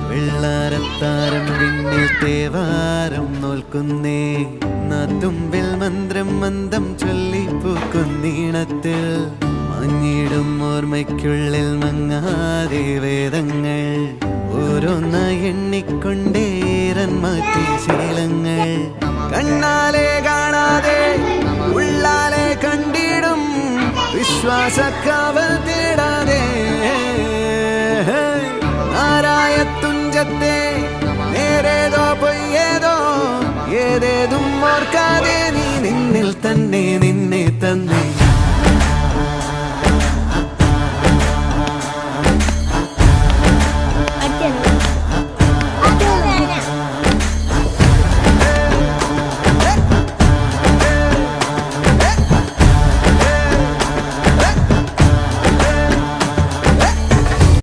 വെള്ളാരത്താരം വിണ്ണിൽ തേവാരം നോൽക്കുന്നേ തുമ്പിൽ മന്ത്രം മന്ദം ചൊല്ലിപ്പൂക്കുന്നീണത്തിൽ മഞ്ഞിടും ഓർമ്മയ്ക്കുള്ളിൽ മങ്ങാതെ വേദങ്ങൾ ഓരോന്നായി എണ്ണിക്കൊണ്ടേരൻ മാറ്റി ശീലങ്ങൾ കണ്ണാലെ കാണാതെ ഉള്ളാലെ കണ്ടിടും വിശ്വാസക്കാവൽ തേടാതെ നാരായ തുഞ്ചത്തെ നേരേതോ പൊയ്യേതോ ഏതേതും ഓർക്കാതെ നീ നിന്നിൽ തന്നെ നിന്നെ തന്നെ